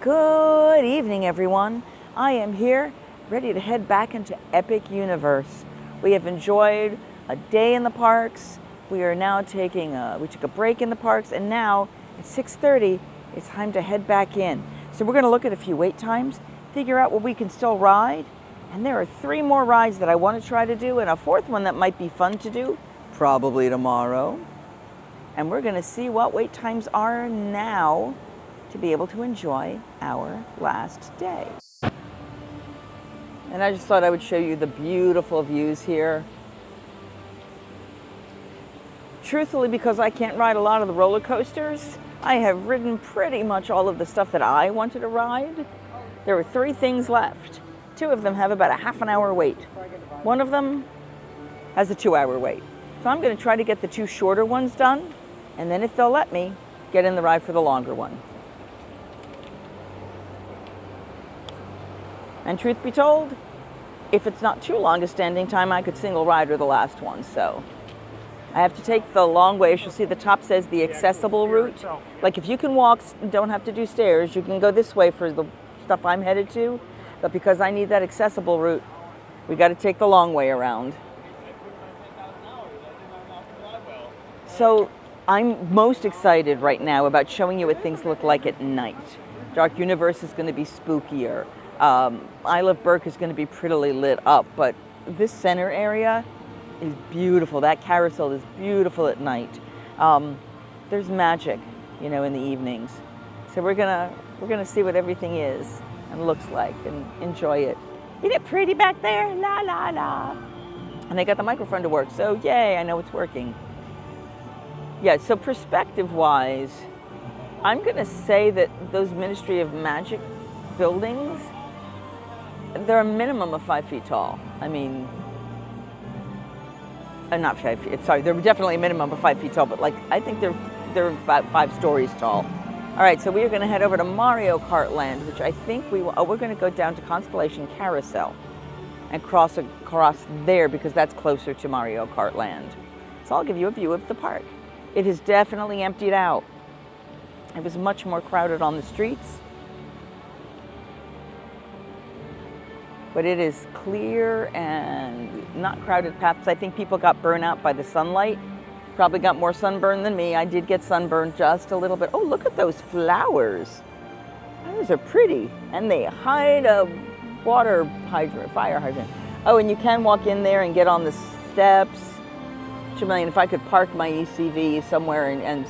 Good evening, everyone. I am here ready to head back into Epic Universe. We have enjoyed a day in the parks. We are now we took a break in the parks, and now at 6:30, it's time to head back in. So we're going to look at a few wait times, figure out what we can still ride, and there are 3 more rides that I want to try to do, and a 4th one that might be fun to do, probably tomorrow. And we're going to see what wait times are now to be able to enjoy our last day. And I just thought I would show you the beautiful views here. Truthfully, because I can't ride a lot of the roller coasters, I have ridden pretty much all of the stuff that I wanted to ride. There were 3 things left. 2 of them have about a half an hour wait. One of them has a 2-hour wait. So I'm going to try to get the 2 shorter ones done, and then if they'll let me, get in the ride for the longer one. And truth be told, if it's not too long a standing time, I could single rider the last one. So I have to take the long way. As you'll see, the top says the accessible route. Like if you can walk, don't have to do stairs, you can go this way for the stuff I'm headed to. But because I need that accessible route, we got to take the long way around. So I'm most excited right now about showing you what things look like at night. Dark Universe is going to be spookier. I Love Burke is going to be prettily lit up, but this center area is beautiful. That carousel is beautiful at night. There's magic, in the evenings. So we're gonna see what everything is and looks like and enjoy it. Isn't it pretty back there? La la la. And they got the microphone to work, so yay! I know it's working. Yeah. So perspective-wise, I'm gonna say that those Ministry of Magic buildings, they're a minimum of 5 feet tall. I mean, not 5 feet, sorry, they're definitely a minimum of 5 feet tall, but I think they're about 5 stories tall. All right, so we are going to head over to MarioKart Land, which I think we're going to go down to Constellation Carousel and cross across there because that's closer to MarioKart Land. So I'll give you a view of the park. It has definitely emptied out. It was much more crowded on the streets. But it is clear and not crowded paths. I think people got burnt out by the sunlight. Probably got more sunburn than me. I did get sunburned just a little bit. Oh, look at those flowers. Those are pretty. And they hide a fire hydrant. Oh, and you can walk in there and get on the steps. If I could park my ECV somewhere and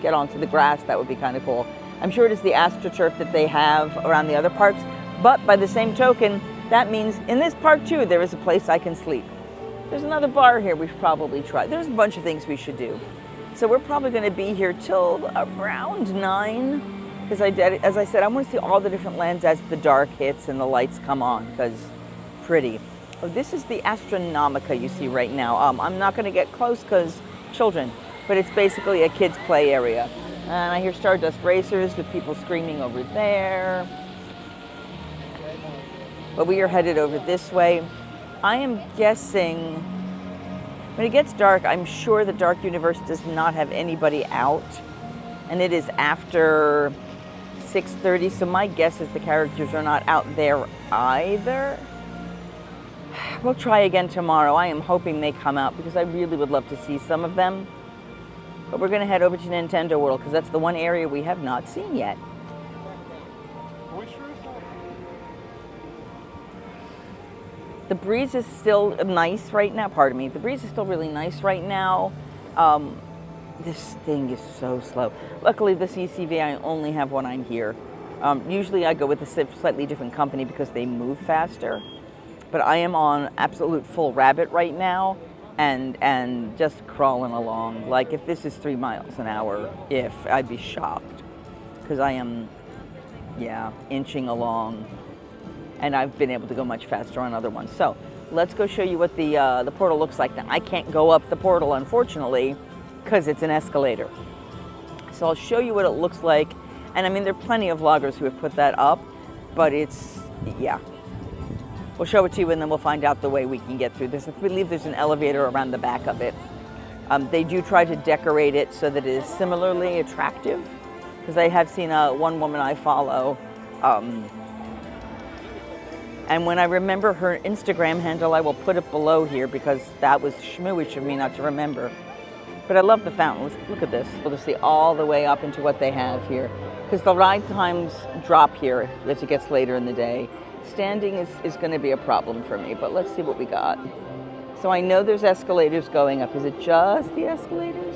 get onto the grass, that would be kind of cool. I'm sure it is the AstroTurf that they have around the other parks. But by the same token, that means in this park too, there is a place I can sleep. There's another bar here we should probably try. There's a bunch of things we should do. So we're probably going to be here till around 9. Because as I said, I want to see all the different lands as the dark hits and the lights come on, because pretty. Oh, this is the Astronomica you see right now. I'm not going to get close because children, but it's basically a kids' play area. And I hear Stardust Racers with people screaming over there. But we are headed over this way. I am guessing when it gets dark, I'm sure the Dark Universe does not have anybody out. And it is after 6:30, so my guess is the characters are not out there either. We'll try again tomorrow. I am hoping they come out because I really would love to see some of them. But we're going to head over to Nintendo World because that's the one area we have not seen yet. The breeze is still nice right now. Pardon me. The breeze is still really nice right now. This thing is so slow. Luckily, this ECV, I only have when I'm here. Usually I go with a slightly different company because they move faster. But I am on absolute full rabbit right now and just crawling along. Like if this is 3 miles an hour, I'd be shocked. Because I am, inching along. And I've been able to go much faster on other ones. So let's go show you what the portal looks like now. I can't go up the portal, unfortunately, because it's an escalator. So I'll show you what it looks like. And I mean, there are plenty of vloggers who have put that up, but it's, We'll show it to you and then we'll find out the way we can get through this. I believe there's an elevator around the back of it. They do try to decorate it so that it is similarly attractive, because I have seen one woman I follow And when I remember her Instagram handle, I will put it below here because that was schmooish of me not to remember. But I love the fountain. Look at this. We'll just see all the way up into what they have here. Because the ride times drop here as it gets later in the day. Standing is going to be a problem for me, but let's see what we got. So I know there's escalators going up. Is it just the escalators?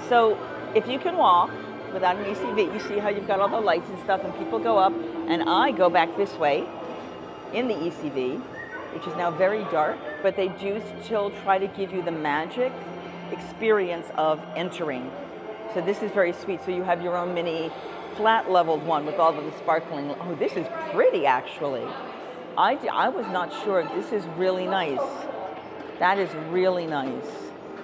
So if you can walk without an ECV, you see how you've got all the lights and stuff, and people go up, and I go back this way in the ECV, which is now very dark, but they do still try to give you the magic experience of entering. So this is very sweet. So you have your own mini flat leveled one with all of the sparkling. Oh, this is pretty actually. I was not sure. This is really nice. That is really nice.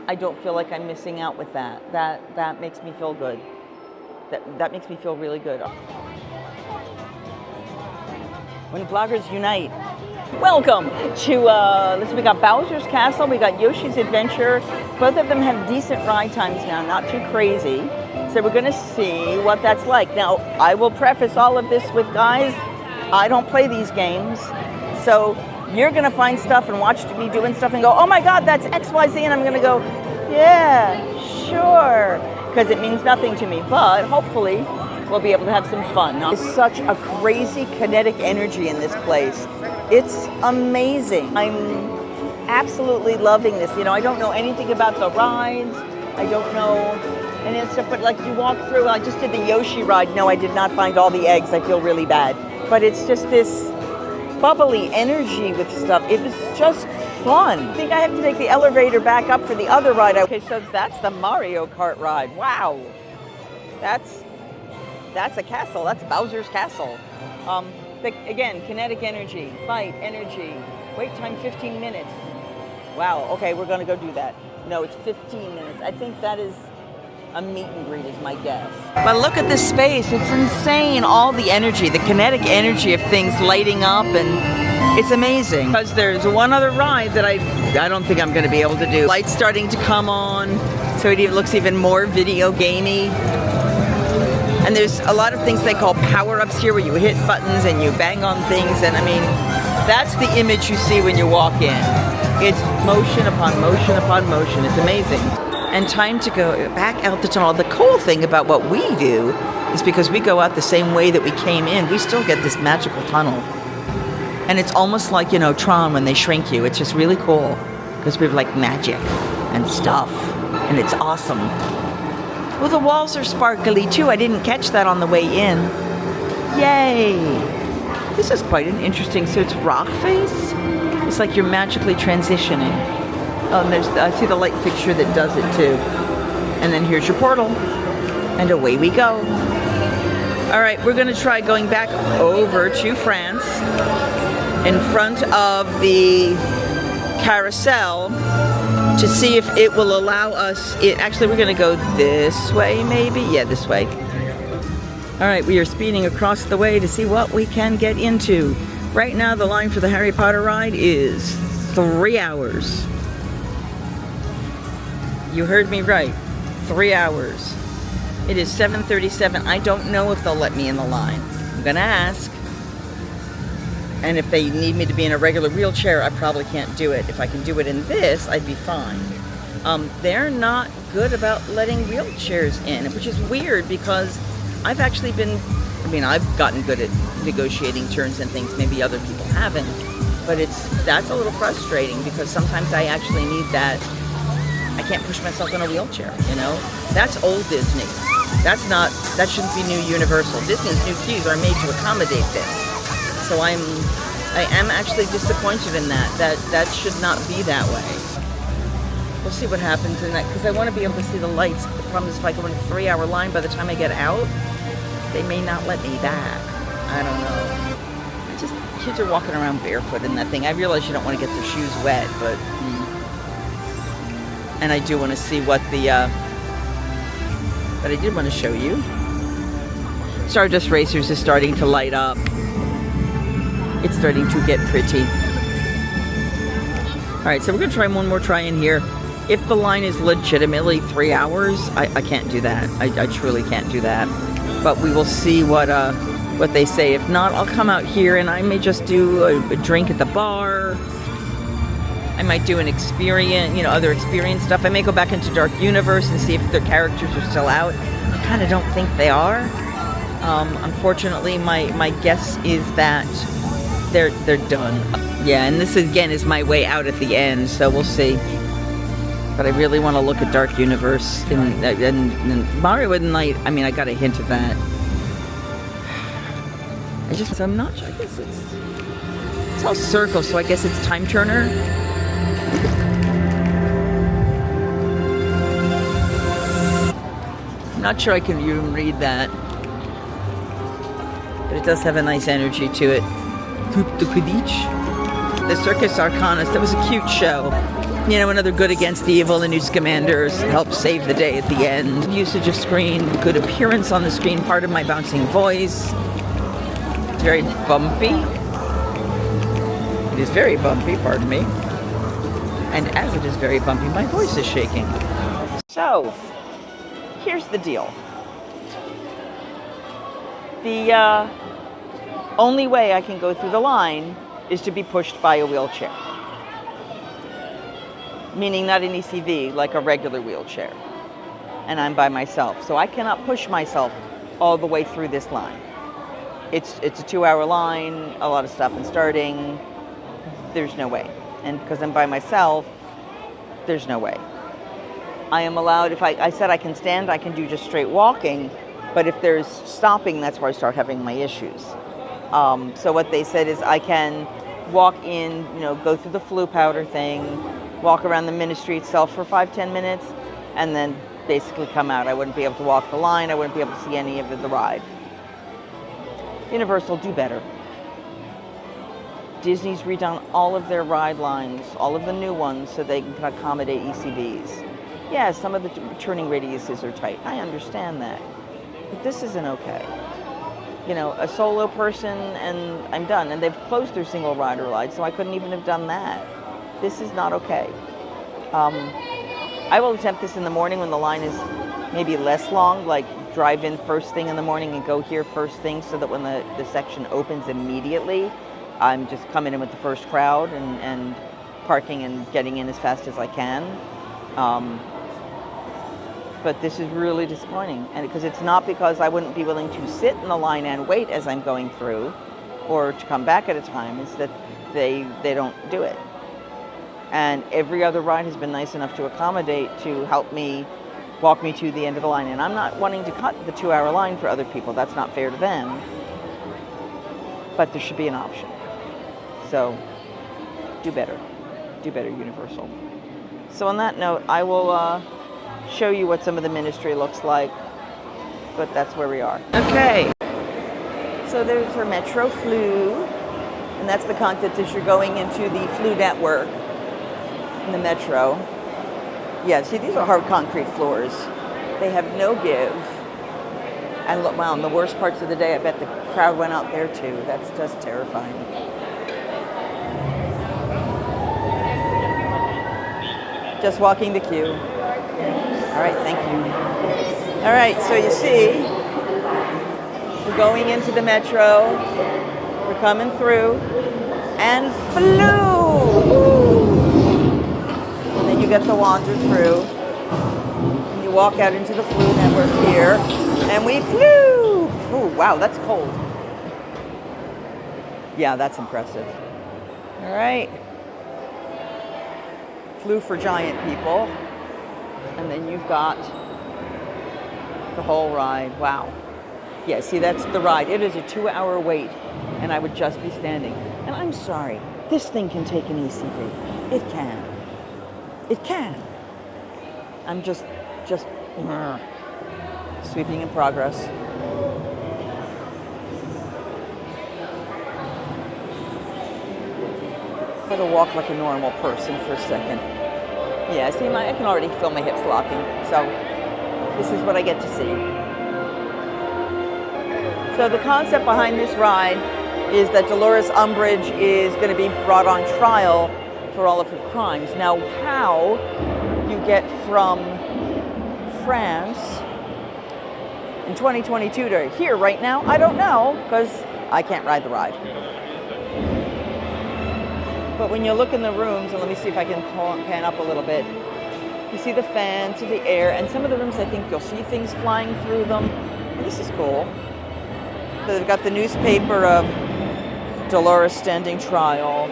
I don't feel like I'm missing out with that. That makes me feel good. That makes me feel really good. When vloggers unite. Welcome to, listen, we got Bowser's Castle, we got Yoshi's Adventure. Both of them have decent ride times now, not too crazy. So we're gonna see what that's like. Now, I will preface all of this with, guys, I don't play these games. So you're gonna find stuff and watch me doing stuff and go, oh my God, that's XYZ, and I'm gonna go, yeah, sure, because it means nothing to me, but hopefully we'll be able to have some fun. There's such a crazy kinetic energy in this place. It's amazing. I'm absolutely loving this. You know, I don't know anything about the rides. I don't know any stuff, but like you walk through, I just did the Yoshi ride. No, I did not find all the eggs. I feel really bad. But it's just this bubbly energy with stuff. It was just fun. I think I have to take the elevator back up for the other ride. Okay, so that's the Mario Kart ride. Wow. That's a castle. That's Bowser's Castle. Again, kinetic energy, light energy, wait time 15 minutes. Wow, okay, we're gonna go do that. No, it's 15 minutes. I think that is a meet and greet is my guess. But look at this space, it's insane. All the energy, the kinetic energy of things lighting up, and it's amazing. Because there's one other ride that I don't think I'm gonna be able to do. Lights starting to come on, so it even looks even more video gamey. And there's a lot of things they call power-ups here where you hit buttons and you bang on things. And I mean, that's the image you see when you walk in. It's motion upon motion upon motion. It's amazing. And time to go back out the tunnel. The cool thing about what we do is because we go out the same way that we came in, we still get this magical tunnel. And it's almost like, you know, Tron when they shrink you. It's just really cool because we have like magic and stuff. And it's awesome. Well, the walls are sparkly too. I didn't catch that on the way in. Yay! This is quite an interesting, so it's rock face? It's like you're magically transitioning. Oh, and I see the light fixture that does it too. And then here's your portal. And away we go. All right, we're gonna try going back over to France in front of the carousel to see if it will allow us. Actually, we're gonna go this way maybe? Yeah, this way. All right, we are speeding across the way to see what we can get into. Right now, the line for the Harry Potter ride is 3 hours. You heard me right, 3 hours. It is 7:37. I don't know if they'll let me in the line. I'm gonna ask. And if they need me to be in a regular wheelchair, I probably can't do it. If I can do it in this, I'd be fine. They're not good about letting wheelchairs in, which is weird because I've actually been, I've gotten good at negotiating turns and things, maybe other people haven't, but that's a little frustrating because sometimes I actually need that. I can't push myself in a wheelchair, you know? That's old Disney. That shouldn't be new Universal. Disney's new queues are made to accommodate this. So I am actually disappointed in that. That should not be that way. We'll see what happens in that, because I want to be able to see the lights. The problem is if I go in a 3-hour line, by the time I get out, they may not let me back. I don't know. Kids are walking around barefoot in that thing. I realize you don't want to get their shoes wet, but... And I do want to see what the... But I did want to show you. Stardust Racers is starting to light up. It's starting to get pretty. All right, so we're gonna try one more try in here. If the line is legitimately 3 hours, I can't do that. I truly can't do that. but we will see what they say. If not, I'll come out here and I may just do a drink at the bar. I might do an experience, other experience stuff. I may go back into Dark Universe and see if their characters are still out. I kind of don't think they are. Unfortunately, my guess is that they're done. Yeah, and this again is my way out at the end, so we'll see. But I really want to look at Dark Universe and Mario at Night. I mean, I got a hint of that. I'm not sure. I guess it's all circles, so I guess it's Time Turner. I'm not sure I can even read that, but it does have a nice energy to it. Coupe de Quidditch. The Circus Arcanus. That was a cute show. Another good against evil, and its commanders help save the day at the end. Usage of screen, good appearance on the screen, part of my bouncing voice. It's very bumpy. It is very bumpy, pardon me. And as it is very bumpy, my voice is shaking. So, here's the deal. The only way I can go through the line is to be pushed by a wheelchair. Meaning not an ECV, like a regular wheelchair. And I'm by myself. So I cannot push myself all the way through this line. It's a 2-hour line, a lot of stop and starting. There's no way. And because I'm by myself, there's no way. I am allowed, if I said I can stand, I can do just straight walking. But if there's stopping, that's where I start having my issues. So what they said is I can walk in, go through the flu powder thing, walk around the ministry itself for 5-10 minutes, and then basically come out. I wouldn't be able to walk the line. I wouldn't be able to see any of the ride. Universal, do better. Disney's redone all of their ride lines, all of the new ones, so they can accommodate ECVs. Yeah, some of the turning radiuses are tight. I understand that. But this isn't okay. A solo person and I'm done. And they've closed their single rider ride, so I couldn't even have done that. This is not okay. I will attempt this in the morning when the line is maybe less long, like drive in first thing in the morning and go here first thing, so that when the section opens immediately, I'm just coming in with the first crowd and parking and getting in as fast as I can. But this is really disappointing, and because it's not because I wouldn't be willing to sit in the line and wait as I'm going through, or to come back at a time. It's that they don't do it. And every other ride has been nice enough to accommodate, to help me, walk me to the end of the line. And I'm not wanting to cut the 2-hour line for other people. That's not fair to them. But there should be an option. So, do better. Do better, Universal. So on that note, I will show you what some of the ministry looks like. But that's where we are. Okay. So there's our Metro Flu. And that's the concept as you're going into the Flu network in the Metro. Yeah, see, these are hard concrete floors. They have no give. And look, wow, in the worst parts of the day, I bet the crowd went out there too. That's just terrifying. Just walking the queue. All right, thank you. All right, so you see, we're going into the Metro. We're coming through. And Flu! And then you get to wander through. And you walk out into the Flu network here. And we flew! Oh, wow, that's cold. Yeah, that's impressive. All right. Flew for giant people. And then you've got the whole ride. Wow. Yeah, see, that's the ride. It is a 2-hour wait, and I would just be standing. And I'm sorry, this thing can take an ECV. It can. It can. I'm just sweeping in progress. I'm gonna walk like a normal person for a second. Yeah, see, I can already feel my hips locking. So this is what I get to see. So the concept behind this ride is that Dolores Umbridge is going to be brought on trial for all of her crimes. Now, how you get from France in 2022 to here right now, I don't know, because I can't ride the ride. But when you look in the rooms, and let me see if I can pan up a little bit, you see the fans, see the air, and some of the rooms I think you'll see things flying through them. And this is cool. So they've got the newspaper of Dolores standing trial.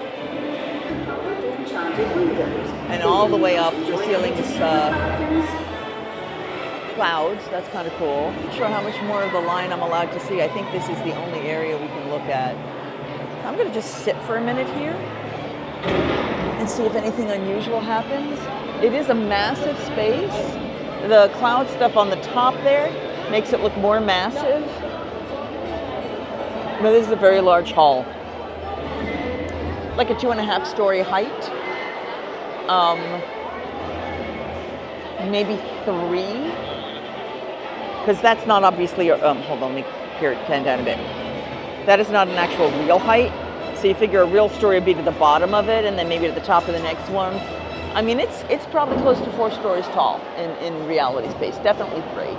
And all the way up, the ceiling is clouds. That's kind of cool. I'm not sure how much more of the line I'm allowed to see. I think this is the only area we can look at. I'm going to just sit for a minute here and see if anything unusual happens. It is a massive space. The cloud stuff on the top there makes it look more massive. But this is a very large hall. Like a 2.5-story height. Maybe 3. Because that's not obviously, hold on, let me pan down a bit. That is not an actual real height. So you figure a real story would be to the bottom of it and then maybe to the top of the next one. I mean, it's probably close to 4 stories tall in reality space, definitely 3.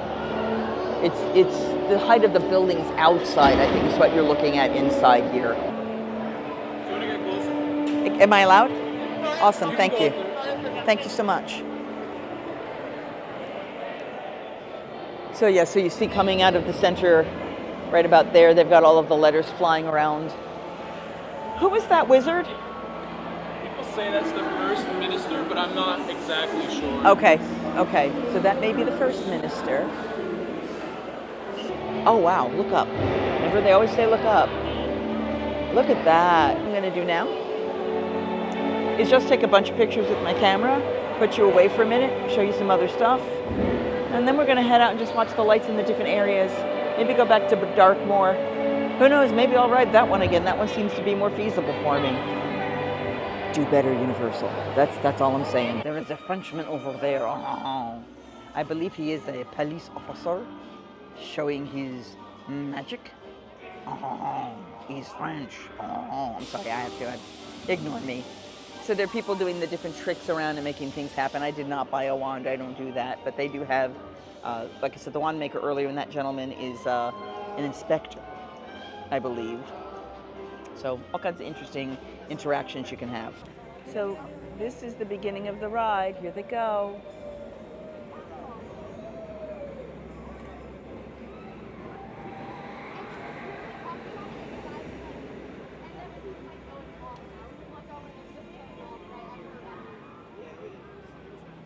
It's the height of the buildings outside, I think, is what you're looking at inside here. Do you want to get closer? Am I allowed? Awesome, thank you. Thank you so much. So yeah, so you see coming out of the center, right about there, they've got all of the letters flying around. Who is that wizard? People say that's the first minister, but I'm not exactly sure. Okay, so that may be the first minister. Oh wow, look up. Remember they always say look up. Look at that. What I'm gonna do now is just take a bunch of pictures with my camera, put you away for a minute, show you some other stuff, and then we're gonna head out and just watch the lights in the different areas. Maybe go back to Darkmoor. Who knows, maybe I'll ride that one again. That one seems to be more feasible for me. Do better, Universal. That's all I'm saying. There is a Frenchman over there. Oh, I believe he is a police officer showing his magic. Oh, he's French. Oh, I'm sorry, I have to ignore me. So there are people doing the different tricks around and making things happen. I did not buy a wand, I don't do that, but they do have, like I said, the wand maker earlier, and that gentleman is an inspector, I believe. So all kinds of interesting interactions you can have. So this is the beginning of the ride. Here they go.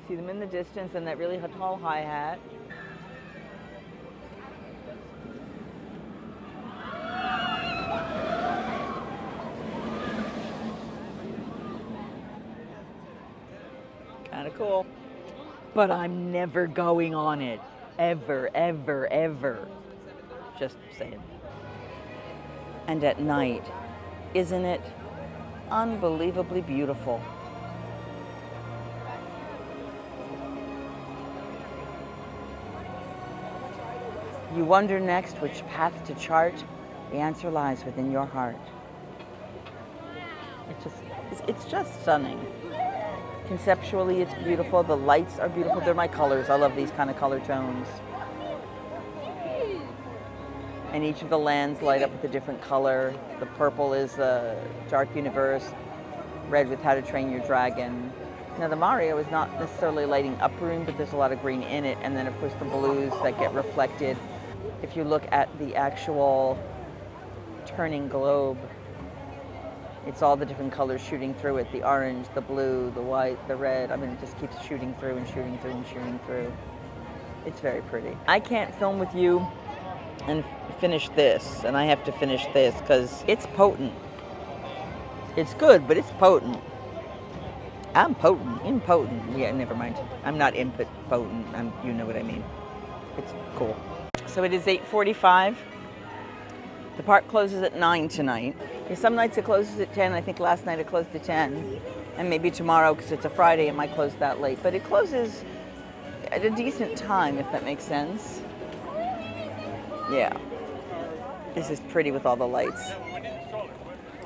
See them in the distance and that really tall hi-hat. Kind of cool. But I'm never going on it. Ever, ever, ever. Just saying. And at night, isn't it unbelievably beautiful? You wonder next which path to chart. The answer lies within your heart. It's just stunning. Conceptually, it's beautiful. The lights are beautiful. They're my colors. I love these kind of color tones. And each of the lands light up with a different color. The purple is the Dark Universe. Red with How to Train Your Dragon. Now the Mario is not necessarily lighting up room, but there's a lot of green in it. And then of course the blues that get reflected. If you look at the actual turning globe, it's all the different colors shooting through it. The orange, the blue, the white, the red. I mean, it just keeps shooting through and shooting through and shooting through. It's very pretty. I can't film with you and finish this, and I have to finish this because it's potent. It's good, but it's potent. I'm potent, impotent. Yeah, never mind. I'm not input potent. You know what I mean. It's cool. So it is 8:45. The park closes at 9 tonight. Okay, some nights it closes at 10. I think last night it closed at 10. And maybe tomorrow, because it's a Friday, it might close that late. But it closes at a decent time, if that makes sense. Yeah. This is pretty with all the lights.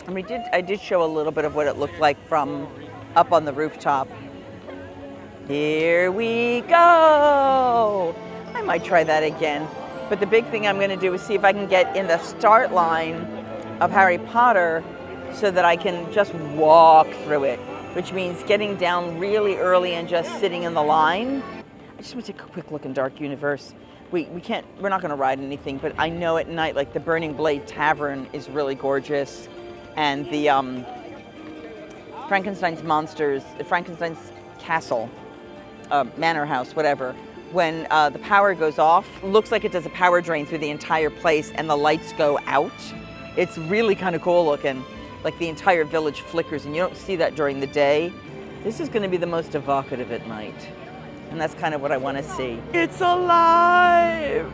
And I did show a little bit of what it looked like from up on the rooftop. Here we go. I might try that again. But the big thing I'm going to do is see if I can get in the start line of Harry Potter so that I can just walk through it, which means getting down really early and just sitting in the line. I just want to take a quick look in Dark Universe. We're not going to ride anything, but I know at night, like the Burning Blade Tavern is really gorgeous, and the Frankenstein's castle, manor house, whatever. When the power goes off, looks like it does a power drain through the entire place and the lights go out. It's really kind of cool looking, like the entire village flickers, and you don't see that during the day. This is going to be the most evocative at night. And that's kind of what I want to see. It's alive!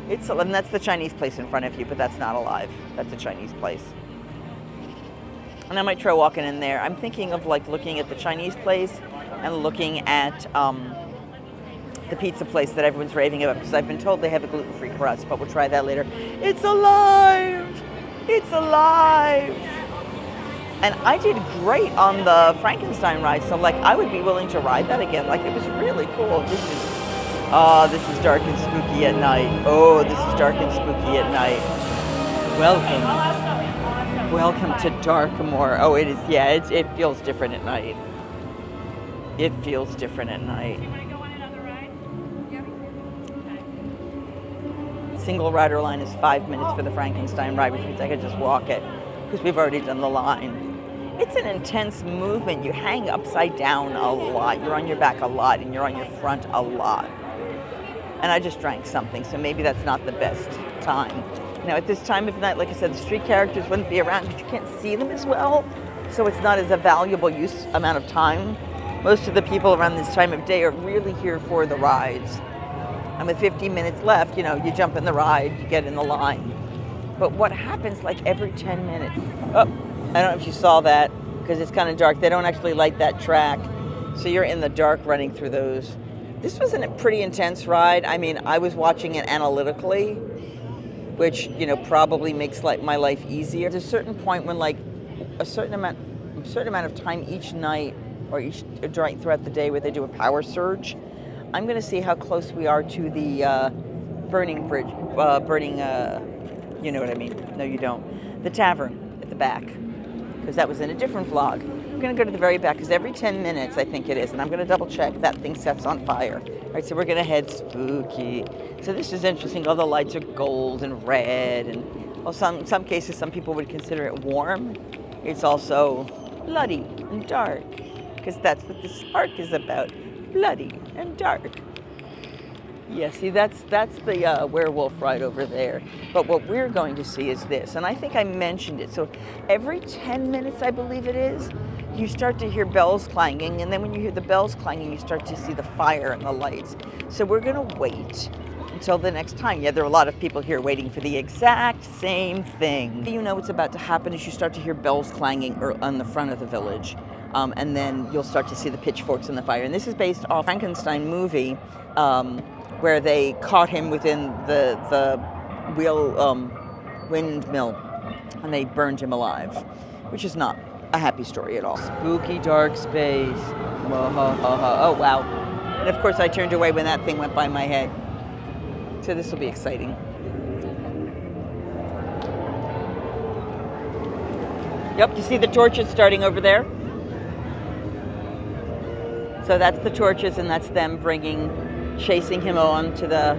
And that's the Chinese place in front of you, but that's not alive. That's a Chinese place. And I might try walking in there. I'm thinking of like looking at the Chinese place and looking at the pizza place that everyone's raving about, because I've been told they have a gluten-free crust, but we'll try that later. It's alive! It's alive! And I did great on the Frankenstein ride, so like I would be willing to ride that again. Like it was really cool. This is dark and spooky at night. Oh, this is dark and spooky at night. Welcome to Darkmoor. Oh, it is. Yeah, it feels different at night. It feels different at night. Single rider line is 5 minutes for the Frankenstein ride, which means I could just walk it because we've already done the line. It's an intense movement. You hang upside down a lot. You're on your back a lot, and you're on your front a lot. And I just drank something, so maybe that's not the best time. Now, at this time of night, like I said, the street characters wouldn't be around because you can't see them as well, so it's not as a valuable amount of time. Most of the people around this time of day are really here for the rides. And with 15 minutes left, you jump in the ride, you get in the line. But what happens like every 10 minutes? Oh, I don't know if you saw that because it's kind of dark. They don't actually light that track. So you're in the dark running through those. This was a pretty intense ride. I mean, I was watching it analytically, which, probably makes my life easier. There's a certain point when like a certain amount of time each night or throughout the day where they do a power surge. I'm going to see how close we are to the burning bridge, you know what I mean? No, you don't. The tavern at the back, because that was in a different vlog. I'm going to go to the very back, because every 10 minutes, I think it is, and I'm going to double check, that thing sets on fire. All right, so we're going to head spooky. So this is interesting. All the lights are gold and red, and well, in some cases, some people would consider it warm. It's also bloody and dark, because that's what this park is about. Bloody and dark. Yeah, see, that's the werewolf ride over there. But what we're going to see is this, and I think I mentioned it. So every 10 minutes, I believe it is, you start to hear bells clanging, and then when you hear the bells clanging, you start to see the fire and the lights. So we're going to wait until the next time. Yeah, there are a lot of people here waiting for the exact same thing. You know what's about to happen is you start to hear bells clanging on the front of the village. And then you'll start to see the pitchforks and the fire. And this is based off Frankenstein movie, where they caught him within the windmill, and they burned him alive, which is not a happy story at all. Spooky dark space. Oh wow! And of course, I turned away when that thing went by my head. So this will be exciting. Yep, you see the torches starting over there? So that's the torches, and that's them chasing him on to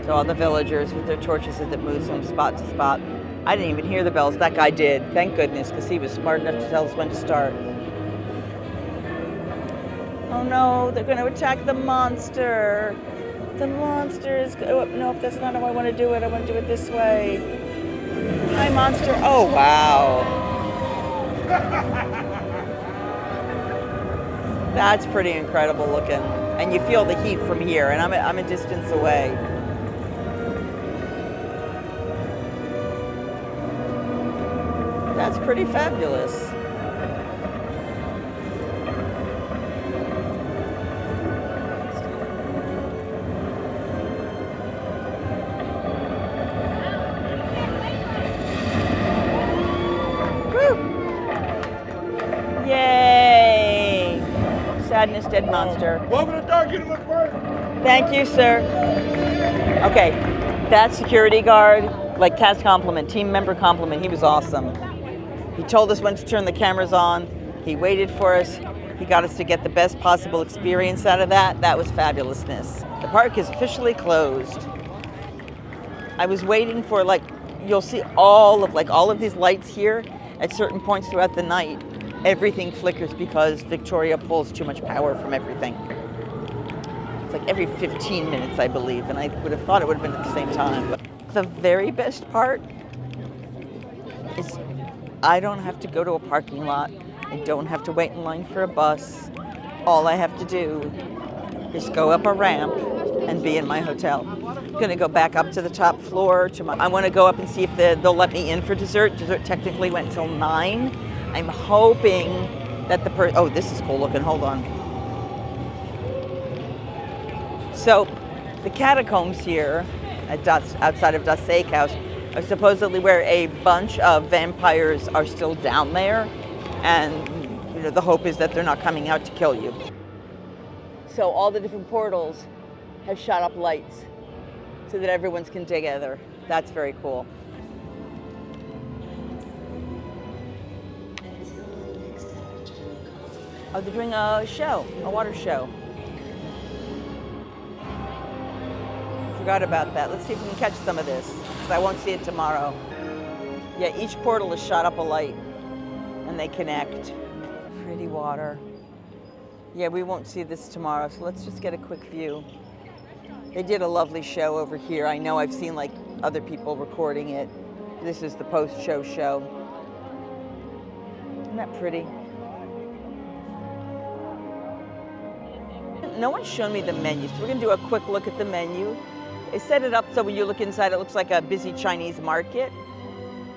all the villagers with their torches as it moves from spot to spot. I didn't even hear the bells. That guy did, thank goodness, because he was smart enough to tell us when to start. Oh no, they're going to attack the monster. The monster is, oh, no, that's not how I want to do it. I want to do it this way. Hi, monster. Oh, wow. That's pretty incredible looking. And you feel the heat from here, and I'm a distance away. That's pretty fabulous. Sadness Dead Monster. Welcome to Dark Universe Party. Thank you, sir. Okay, that security guard, like cast compliment, team member compliment, he was awesome. He told us when to turn the cameras on. He waited for us. He got us to get the best possible experience out of that. That was fabulousness. The park is officially closed. I was waiting for, like, you'll see all of these lights here at certain points throughout the night. Everything flickers because Victoria pulls too much power from everything. It's like every 15 minutes, I believe, and I would have thought it would have been at the same time. But the very best part is I don't have to go to a parking lot. I don't have to wait in line for a bus. All I have to do is go up a ramp and be in my hotel. I'm gonna go back up to the top floor. I wanna go up and see if they'll let me in for dessert. Dessert technically went till 9. I'm hoping that oh, this is cool looking, hold on. So, the catacombs here at outside of Dust Steakhouse are supposedly where a bunch of vampires are still down there, and the hope is that they're not coming out to kill you. So all the different portals have shot up lights so that everyone's can together. That's very cool. Oh, they're doing a show, a water show. Forgot about that. Let's see if we can catch some of this, because I won't see it tomorrow. Yeah, each portal has shot up a light, and they connect. Pretty water. Yeah, we won't see this tomorrow, so let's just get a quick view. They did a lovely show over here. I know I've seen, like, other people recording it. This is the post-show show. Isn't that pretty? No one's shown me the menu, so we're gonna do a quick look at the menu. They set it up so when you look inside, it looks like a busy Chinese market,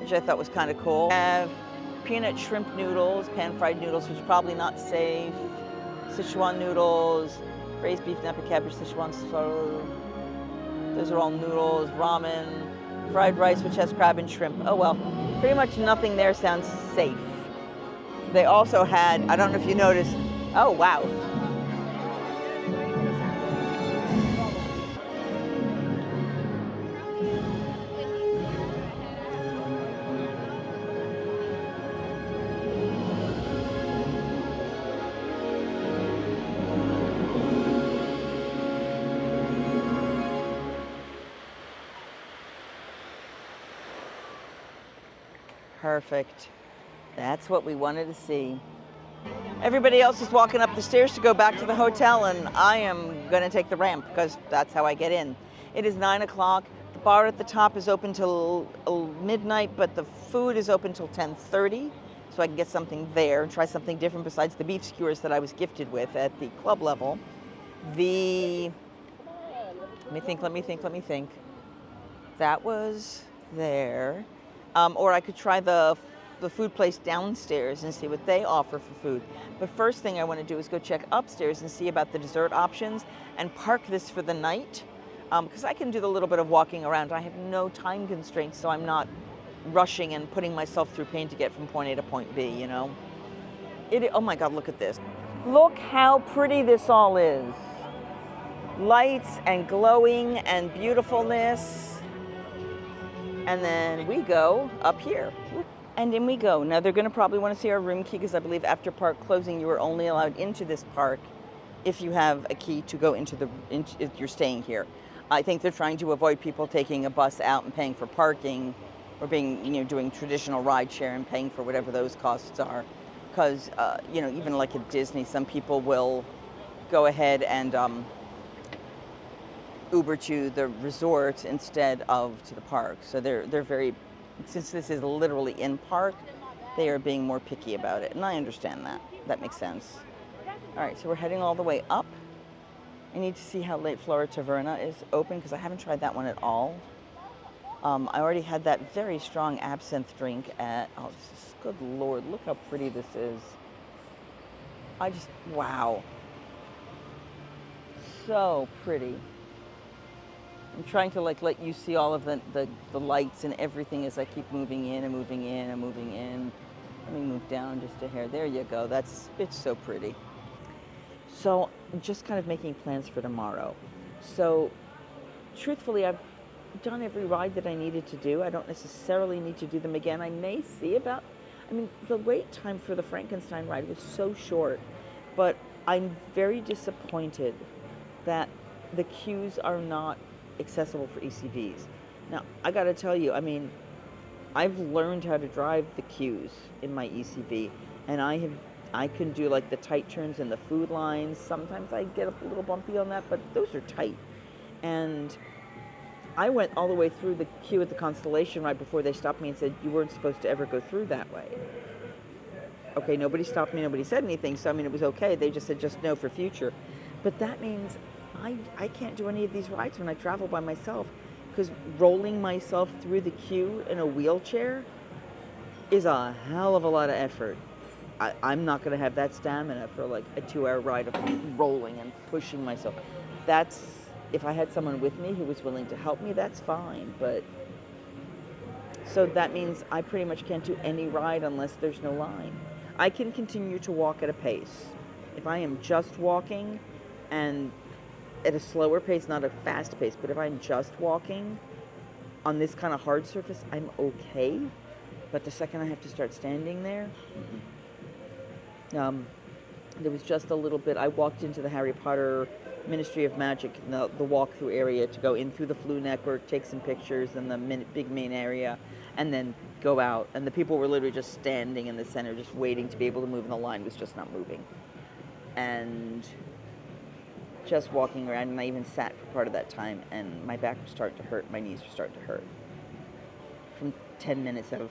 which I thought was kind of cool. We have peanut shrimp noodles, pan-fried noodles, which is probably not safe. Sichuan noodles, braised beef, nappy cabbage, Sichuan pho. Those are all noodles, ramen, fried rice, which has crab and shrimp. Oh well, pretty much nothing there sounds safe. They also had, I don't know if you noticed, oh wow. Perfect. That's what we wanted to see. Everybody else is walking up the stairs to go back to the hotel, and I am going to take the ramp because that's how I get in. It is 9 o'clock. The bar at the top is open till midnight, but the food is open till 10:30, so I can get something there and try something different besides the beef skewers that I was gifted with at the club level. Let me think. That was there. Or I could try the food place downstairs and see what they offer for food. But first thing I want to do is go check upstairs and see about the dessert options and park this for the night, because I can do the little bit of walking around. I have no time constraints, so I'm not rushing and putting myself through pain to get from point A to point B, you know? Oh my God, look at this. Look how pretty this all is. Lights and glowing and beautifulness. And then we go up here. And in we go. Now they're gonna probably wanna see our room key because I believe after park closing, you are only allowed into this park if you have a key to go if you're staying here. I think they're trying to avoid people taking a bus out and paying for parking or doing traditional ride share and paying for whatever those costs are. Because, even like at Disney, some people will go ahead and Uber to the resort instead of to the park. So they're very, since this is literally in park, they are being more picky about it. And I understand that. That makes sense. All right, so we're heading all the way up. I need to see how late Flora Taverna is open because I haven't tried that one at all. I already had that very strong absinthe drink at, good Lord, look how pretty this is. Wow. So pretty. I'm trying to let you see all of the lights and everything as I keep moving in and moving in and moving in. Let me move down just a hair. There you go. It's so pretty. So I'm just kind of making plans for tomorrow. So truthfully, I've done every ride that I needed to do. I don't necessarily need to do them again. I may see about, I mean, the wait time for the Frankenstein ride was so short, but I'm very disappointed that the queues are not accessible for ECVs. Now, I gotta tell you, I mean, I've learned how to drive the queues in my ECV, and I can do like the tight turns in the food lines. Sometimes I get a little bumpy on that, but those are tight. And I went all the way through the queue at the Constellation right before they stopped me and said, you weren't supposed to ever go through that way. Okay, nobody stopped me, nobody said anything, so I mean, it was okay. They just said, just no for future. But that means I can't do any of these rides when I travel by myself, because rolling myself through the queue in a wheelchair is a hell of a lot of effort. I'm not going to have that stamina for like a 2-hour ride of rolling and pushing myself. That's, if I had someone with me who was willing to help me, that's fine. But so that means I pretty much can't do any ride unless there's no line. I can continue to walk at a pace. If I am just walking and at a slower pace, not a fast pace, but if I'm just walking on this kind of hard surface, I'm okay. But the second I have to start standing there, there was just a little bit. I walked into the Harry Potter Ministry of Magic, the walkthrough area, to go in through the Flu Network, take some pictures in the big main area, and then go out. And the people were literally just standing in the center, just waiting to be able to move, and the line was just not moving. And just walking around, and I even sat for part of that time, and my back was starting to hurt, my knees were starting to hurt from 10 minutes of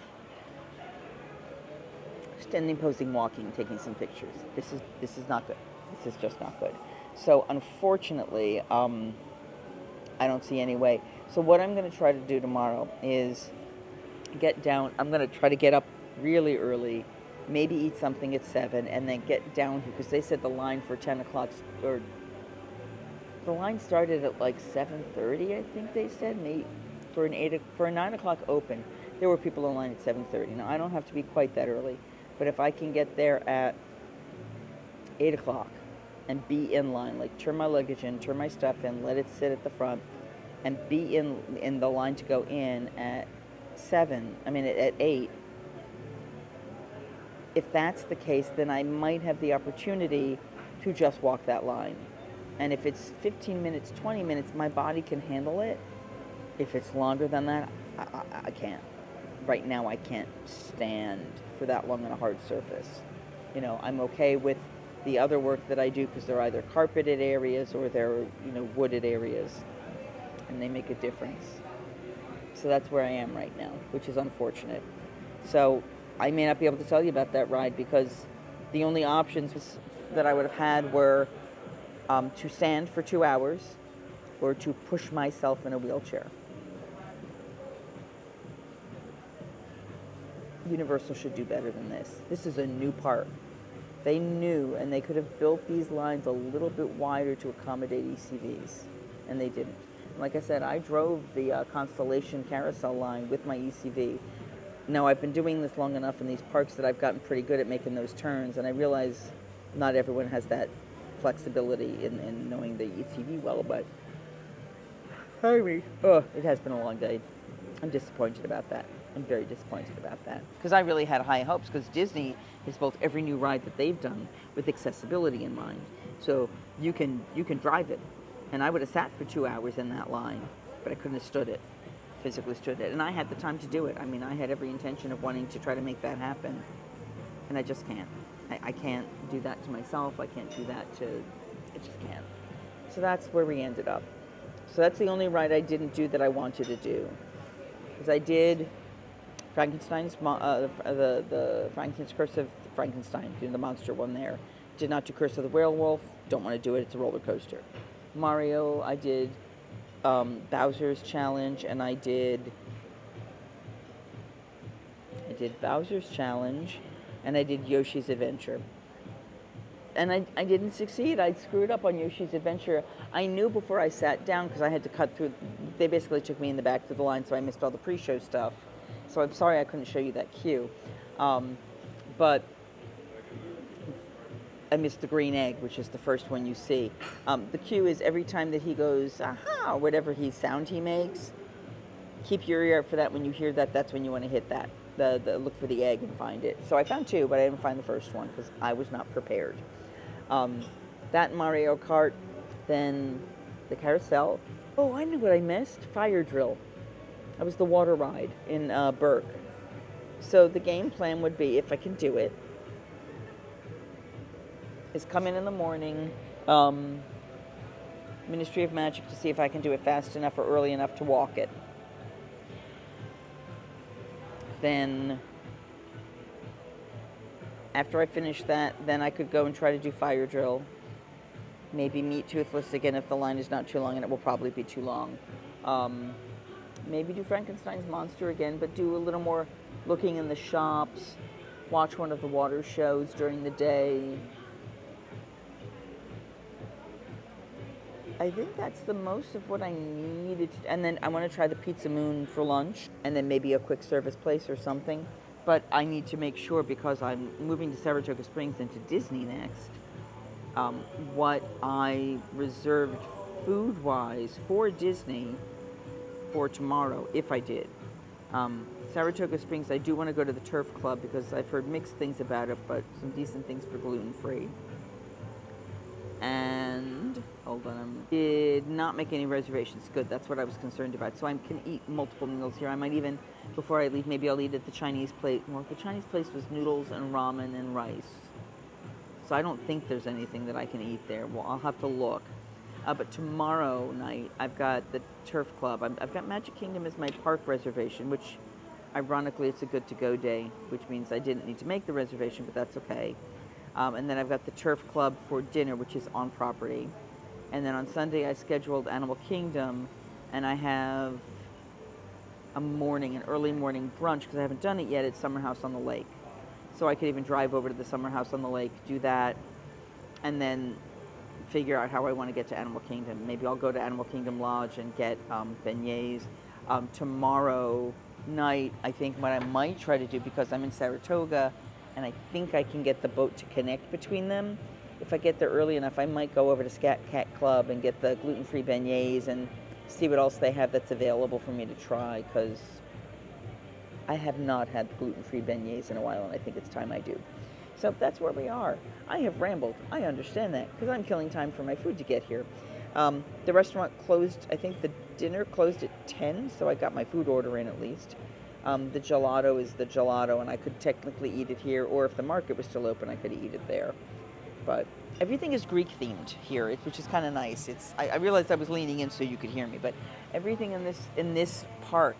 standing, posing, walking, taking some pictures. This is not good. This is just not good. So unfortunately, I don't see any way. So what I'm going to try to do tomorrow is get down. I'm going to try to get up really early, maybe eat something at 7, and then get down here, because they said the line for 10 o'clock, or the line started at like 7:30, I think they said. Maybe for a 9 o'clock open, there were people in line at 7:30. Now I don't have to be quite that early, but if I can get there at 8 o'clock and be in line, like turn my luggage in, turn my stuff in, let it sit at the front, and be in the line to go in at 8. If that's the case, then I might have the opportunity to just walk that line. And if it's 15 minutes, 20 minutes, my body can handle it. If it's longer than that, I can't. Right now, I can't stand for that long on a hard surface. You know, I'm okay with the other work that I do, because they're either carpeted areas or they're, wooded areas, and they make a difference. So that's where I am right now, which is unfortunate. So I may not be able to tell you about that ride, because the only options that I would have had were to stand for 2 hours or to push myself in a wheelchair. Universal should do better than this. This is a new park. They knew, and they could have built these lines a little bit wider to accommodate ECVs, and they didn't. Like I said, I drove the Constellation Carousel line with my ECV. Now, I've been doing this long enough in these parks that I've gotten pretty good at making those turns, and I realize not everyone has that flexibility in knowing the ECV well, but it has been a long day. I'm disappointed about that. I'm very disappointed about that, because I really had high hopes, because Disney has built every new ride that they've done with accessibility in mind. So you can drive it, and I would have sat for 2 hours in that line, but I couldn't have physically stood it, and I had the time to do it. I mean, I had every intention of wanting to try to make that happen, and I just can't. I can't do that to myself. I can't do that I just can't. So that's where we ended up. So that's the only ride I didn't do that I wanted to do, because I did Frankenstein's, the Frankenstein's Curse of Frankenstein, the monster one there. Did not do Curse of the Werewolf. Don't want to do it. It's a roller coaster. Mario, I did Bowser's Challenge, and I did Bowser's Challenge, and I did Yoshi's Adventure. And I didn't succeed. I screwed up on Yoshi's Adventure. I knew before I sat down, because I had to cut through. They basically took me in the back through the line, so I missed all the pre-show stuff. So I'm sorry I couldn't show you that queue. But I missed the green egg, which is the first one you see. The cue is every time that he goes, aha, or whatever sound he makes, keep your ear out for that. When you hear that, that's when you want to hit that. The look for the egg and find it. So I found 2, but I didn't find the first one because I was not prepared. That Mario Kart, then the carousel. Oh, I knew what I missed. Fire drill. That was the water ride in Burke. So the game plan would be, if I can do it, is come in the morning, Ministry of Magic, to see if I can do it fast enough or early enough to walk it. Then, after I finish that, then I could go and try to do fire drill. Maybe meet Toothless again if the line is not too long, and it will probably be too long. Maybe do Frankenstein's Monster again, but do a little more looking in the shops, watch one of the water shows during the day. I think that's the most of what I needed to, and then I want to try the Pizza Moon for lunch, and then maybe a quick service place or something. But I need to make sure, because I'm moving to Saratoga Springs and to Disney next, what I reserved food-wise for Disney for tomorrow, if I did. Saratoga Springs, I do want to go to the Turf Club because I've heard mixed things about it, but some decent things for gluten-free. And, hold on, I did not make any reservations. Good, that's what I was concerned about. So I can eat multiple meals here. I might even, before I leave, maybe I'll eat at the Chinese place. Well, the Chinese place was noodles and ramen and rice. So I don't think there's anything that I can eat there. Well, I'll have to look. But tomorrow night, I've got the Turf Club. I've got Magic Kingdom as my park reservation, which, ironically, it's a good to-go day, which means I didn't need to make the reservation, but that's okay. And then I've got the Turf Club for dinner, which is on property. And then on Sunday, I scheduled Animal Kingdom, and I have an early morning brunch, because I haven't done it yet, at Summer House on the Lake. So I could even drive over to the Summer House on the Lake, do that, and then figure out how I want to get to Animal Kingdom. Maybe I'll go to Animal Kingdom Lodge and get beignets. Tomorrow night, I think what I might try to do, because I'm in Saratoga, and I think I can get the boat to connect between them. If I get there early enough, I might go over to Scat Cat Club and get the gluten-free beignets and see what else they have that's available for me to try, because I have not had gluten-free beignets in a while, and I think it's time I do. So that's where we are. I have rambled. I understand that, because I'm killing time for my food to get here. The restaurant closed, I think the dinner closed at 10, so I got my food order in at least. The gelato is the gelato, and I could technically eat it here, or if the market was still open, I could eat it there. But everything is Greek-themed here, which is kind of nice. I realized I was leaning in so you could hear me, but everything in this park,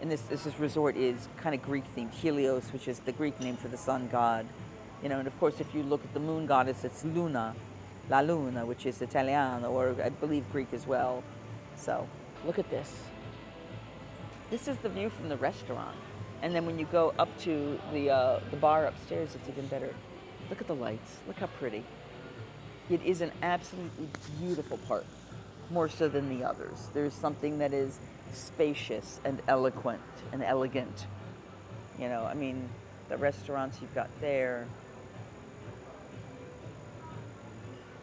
in this resort, is kind of Greek-themed. Helios, which is the Greek name for the sun god. You know, and of course, if you look at the moon goddess, it's Luna, La Luna, which is Italian, or I believe Greek as well. So, look at this. This is the view from the restaurant. And then when you go up to the bar upstairs, it's even better. Look at the lights. Look how pretty. It is an absolutely beautiful park, more so than the others. There's something that is spacious and eloquent and elegant. You know, I mean, the restaurants you've got there,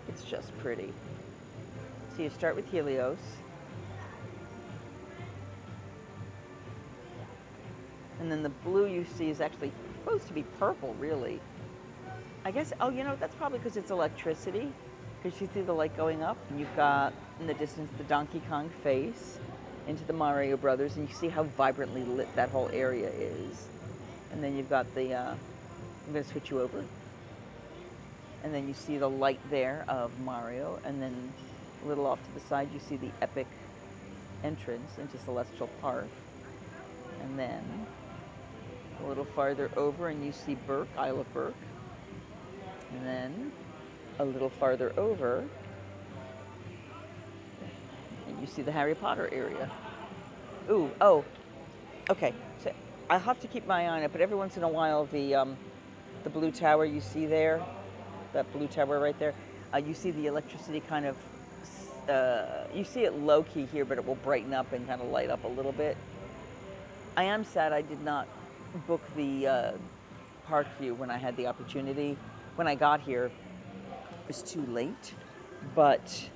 it's just pretty. So you start with Helios. And then the blue you see is actually supposed to be purple, really. I guess, oh, you know, that's probably because it's electricity, because you see the light going up, and you've got, in the distance, the Donkey Kong face into the Mario Brothers, and you see how vibrantly lit that whole area is. And then you've got the, I'm going to switch you over. And then you see the light there of Mario, and then a little off to the side, you see the epic entrance into Celestial Park. And then a little farther over, and you see Burke, Isle of Burke. And then a little farther over, and you see the Harry Potter area. Ooh, oh, okay. So I'll have to keep my eye on it, but every once in a while, the blue tower you see there, that blue tower right there, you see the electricity kind of, you see it low-key here, but it will brighten up and kind of light up a little bit. I am sad I did not book the park view when I had the opportunity. When I got here, was too late, but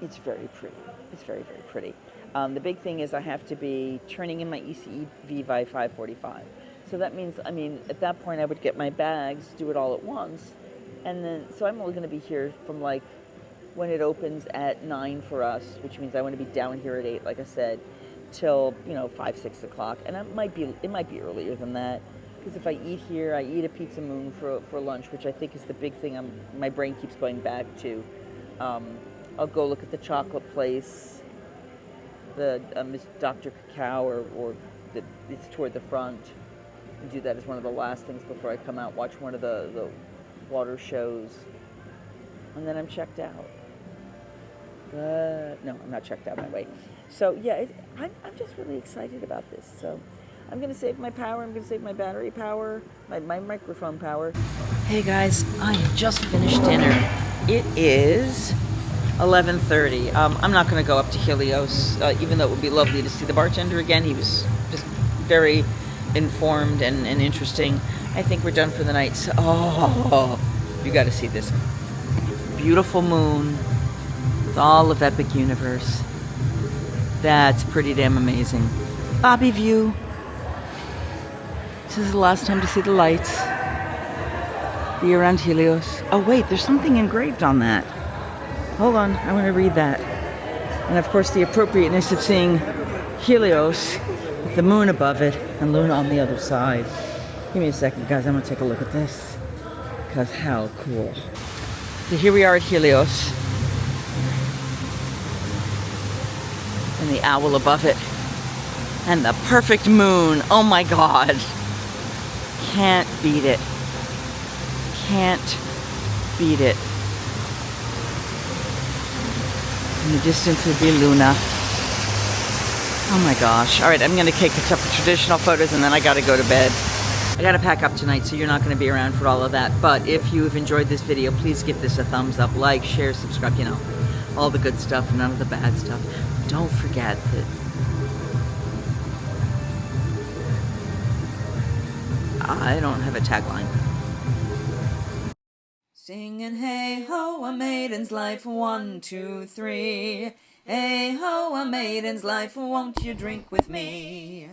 it's very pretty. It's very, very pretty. The big thing is I have to be turning in my ECEV by 5:45. So that means, I mean, at that point I would get my bags, do it all at once, and then, so I'm only going to be here from like when it opens at 9 for us, which means I want to be down here at 8, like I said, till, 5, 6 o'clock. And it might be earlier than that, because if I eat here, I eat a Pizza Moon for lunch, which I think is the big thing my brain keeps going back to. I'll go look at the chocolate place, the Miss Dr. Cacao, or it's toward the front. And do that as one of the last things before I come out, watch one of the water shows, and then I'm checked out. No, I'm not checked out that way. So yeah, I'm just really excited about this. So I'm going to save my power. I'm going to save my battery power, my microphone power. Hey guys, I have just finished dinner. It is 11:30. I'm not going to go up to Helios, even though it would be lovely to see the bartender again. He was just very informed and interesting. I think we're done for the night. So, you got to see this beautiful moon with all of Epic Universe. That's pretty damn amazing. Lobby view. This is the last time to see the lights. Be around Helios. Oh wait, there's something engraved on that. Hold on, I want to read that. And of course the appropriateness of seeing Helios with the moon above it and Luna on the other side. Give me a second, guys. I'm going to take a look at this. Because how cool. So here we are at Helios. And the owl above it. And the perfect moon. Oh my God. Can't beat it. Can't beat it. In the distance would be Luna. Oh my gosh. All right, I'm going to take a couple traditional photos and then I got to go to bed. I got to pack up tonight, so you're not going to be around for all of that. But if you've enjoyed this video, please give this a thumbs up, like, share, subscribe, all the good stuff, none of the bad stuff. Don't forget that I don't have a tagline. Singing hey ho, a maiden's life, 1, 2, 3. Hey ho, a maiden's life, won't you drink with me?